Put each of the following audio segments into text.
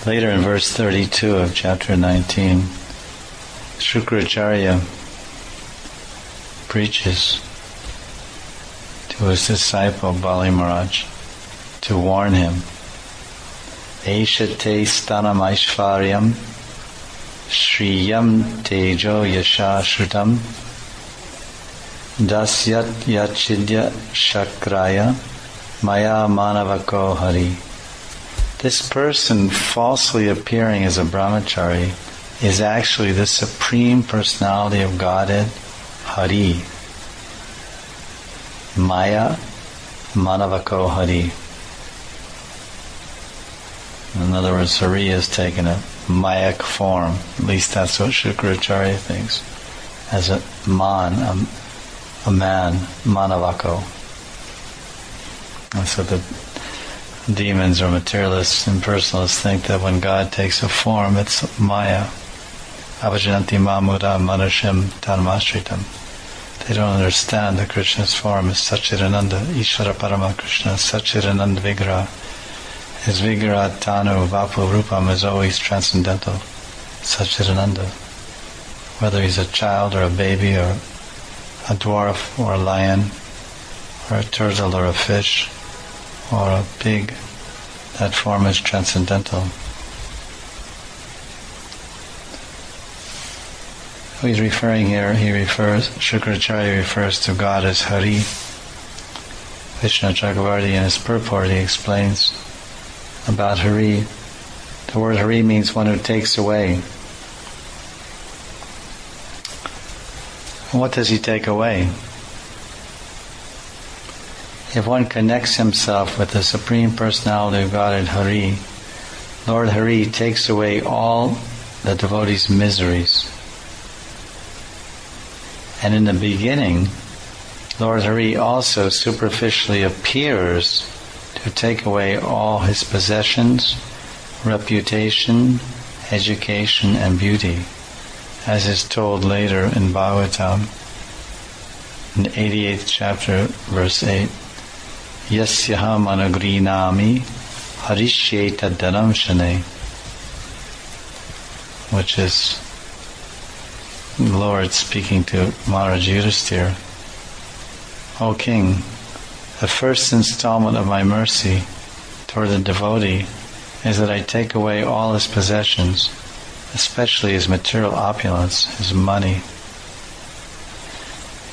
Later in verse 32 of chapter 19, Shukracharya preaches to his disciple Bali Maharaj to warn him, Aishate stanam aishvaryam shriyam tejo yasha shrutam dasyat yachidya shakraya maya manavako hari. This person falsely appearing as a brahmachari is actually the Supreme Personality of Godhead, Hari. Maya Manavako Hari. In other words, Hari has taken a Mayak form. At least that's what Shukracharya thinks. As a man, Manavako. And so the demons or materialists, impersonalists think that when God takes a form, it's Maya. Avajananti Mamuda Manusham Tanmashritam. They don't understand that Krishna's form is Satchidananda, Ishvara Parama Krishna, Satchidananda Vigraha. His Vigraha Tanu Vapu Rupam is always transcendental, Satchidananda. Whether he's a child or a baby or a dwarf or a lion or a turtle or a fish or a pig, that form is transcendental. He's referring here, Shukracharya refers to God as Hari. Vishnu Chakravarti in his purport, he explains about Hari. The word Hari means one who takes away. And what does he take away? If one connects himself with the Supreme Personality of Godhead, Hari, Lord Hari takes away all the devotee's miseries. And in the beginning, Lord Hari also superficially appears to take away all his possessions, reputation, education, and beauty, as is told later in Bhagavatam, in the 88th chapter, verse 8. Yasyaham anagrinami harishyeta dhanam shane, which is the Lord speaking to Maharaj Yudhisthira. O King, the first installment of my mercy toward the devotee is that I take away all his possessions, especially his material opulence, his money.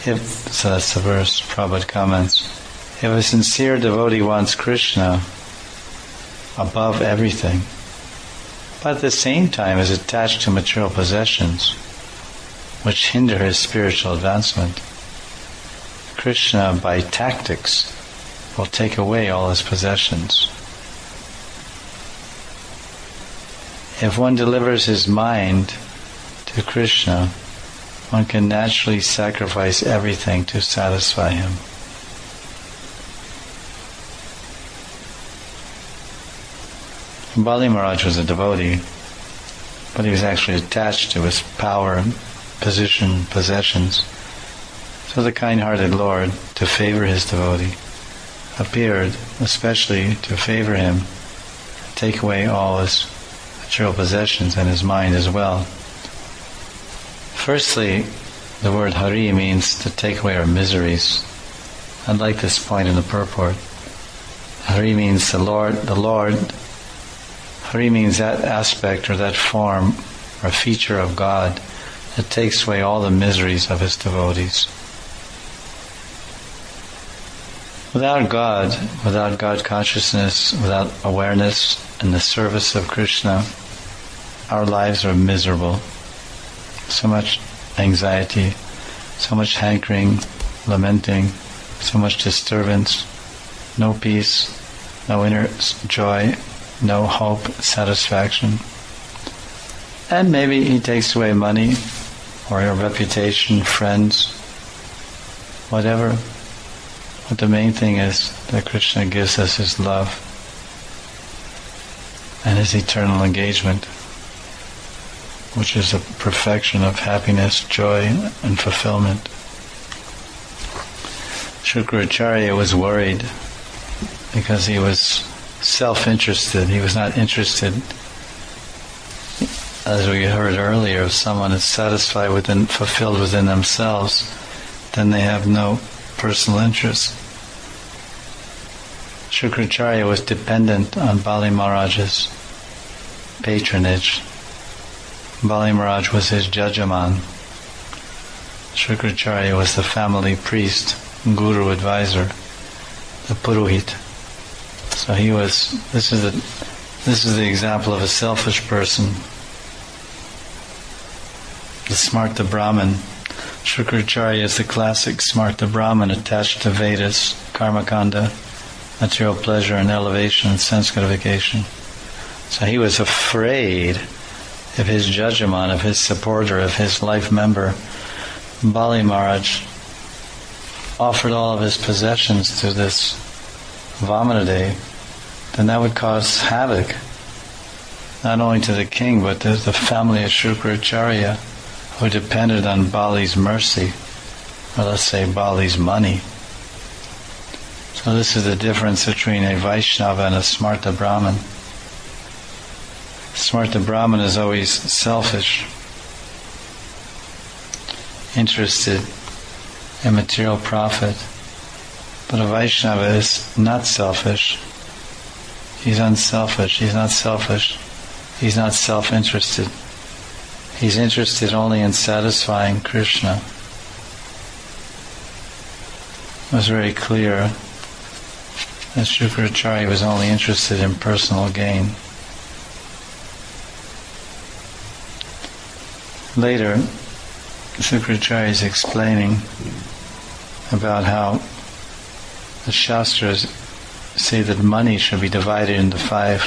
So that's the verse. Prabhupada comments, if a sincere devotee wants Krishna above everything, but at the same time is attached to material possessions, which hinder his spiritual advancement, Krishna, by tactics, will take away all his possessions. If one delivers his mind to Krishna, one can naturally sacrifice everything to satisfy him. Bali Maharaj was a devotee, but he was actually attached to his power, position, possessions. So the kind-hearted Lord, to favor his devotee, appeared especially to favor him, take away all his material possessions and his mind as well. Firstly, the word Hari means to take away our miseries. I'd like this point in the purport. Hari means the Lord. Hari means that aspect or that form or feature of God that takes away all the miseries of his devotees. Without God consciousness, without awareness and the service of Krishna, our lives are miserable. So much anxiety, so much hankering, lamenting, so much disturbance, no peace, no inner joy, no hope, satisfaction. And maybe he takes away money or your reputation, friends, whatever. But the main thing is that Krishna gives us his love and his eternal engagement, which is a perfection of happiness, joy, and fulfillment. Shukracharya was worried because he was self-interested. He was not interested as we heard earlier, if someone is satisfied within, fulfilled within themselves, then they have no personal interest. Shukracharya was dependent on Bali Maharaj's patronage. Bali Maharaj was his jajaman. Shukracharya was the family priest, guru advisor, the purohit. So he was. This is the example of a selfish person. The Smarta Brahman. Shukracharya is the classic Smarta Brahman attached to Vedas, Karmakanda, material pleasure and elevation and sense gratification. So he was afraid if his jajaman, of his supporter, of his life member, Bali Maharaj, offered all of his possessions to this Vamanadev, then that would cause havoc, not only to the king, but to the family of Shukracharya, who depended on Bali's mercy, or let's say Bali's money. So this is the difference between a Vaishnava and a Smarta Brahman. Smarta Brahman is always selfish, interested in material profit. But a Vaishnava is not selfish. He's unselfish. He's not selfish. He's not self-interested. He's interested only in satisfying Krishna. It was very clear that Shukracharya was only interested in personal gain. Later, Shukracharya is explaining about how the Shastras say that money should be divided into five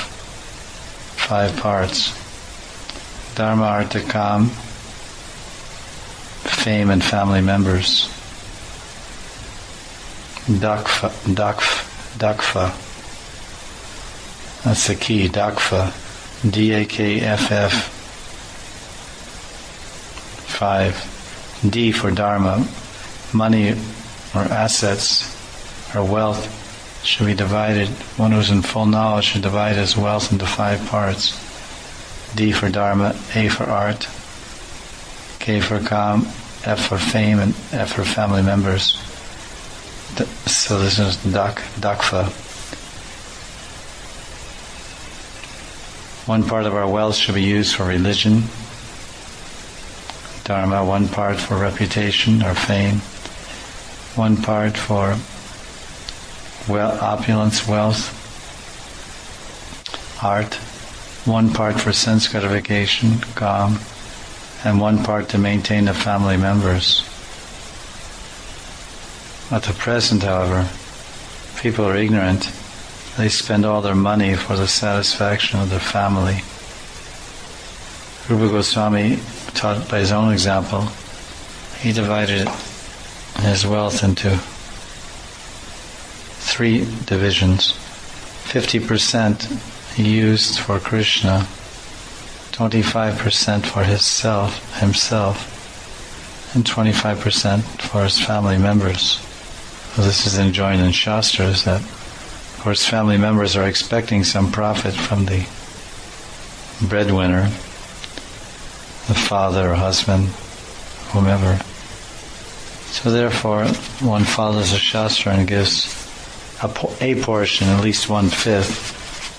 parts: Dharma, Artha, Kam, fame, and family members. Dakfa. That's the key. Dakfa. D-A-K-F-F. 5. D for Dharma. Money or assets or wealth should be divided. One who's in full knowledge should divide his wealth into 5 parts. D for Dharma, A for art, K for Kam, F for fame, and F for family members. So this is Dakfa. One part of our wealth should be used for religion, Dharma, one part for reputation or fame, one part for opulence, wealth, art, one part for sense gratification, Kam, and one part to maintain the family members. At the present, however, people are ignorant. They spend all their money for the satisfaction of their family. Rupa Goswami taught by his own example. He divided his wealth into 3 divisions. 50% he used for Krishna, 25% for himself, and 25% for his family members. So this is enjoined in Shastras that, of course, family members are expecting some profit from the breadwinner, the father or husband, whomever. So therefore, one follows the Shastra and gives a portion, at least 1/5,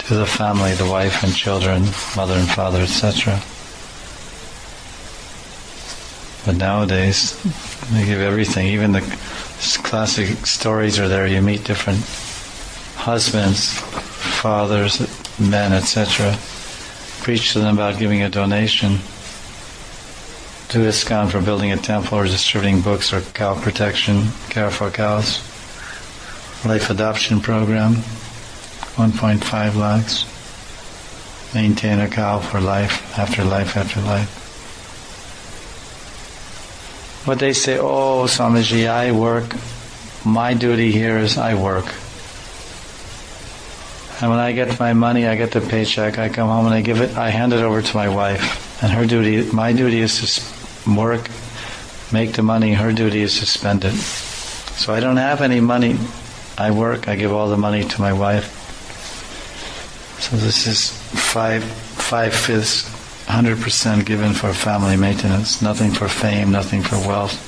to the family, the wife and children, mother and father, etc. But nowadays, they give everything. Even the classic stories are there. You meet different husbands, fathers, men, etc. Preach to them about giving a donation to ISKCON for building a temple or distributing books or cow protection, care for cows. Life adoption program, 1.5 lakhs. Maintain a cow for life after life after life. But they say, oh, Swamiji, I work. My duty here is I work. And when I get my money, I get the paycheck, I come home and I hand it over to my wife. And my duty is to work, make the money. Her duty is to spend it. So I don't have any money. I work, I give all the money to my wife. So this is 5/5 100% given for family maintenance, nothing for fame, nothing for wealth.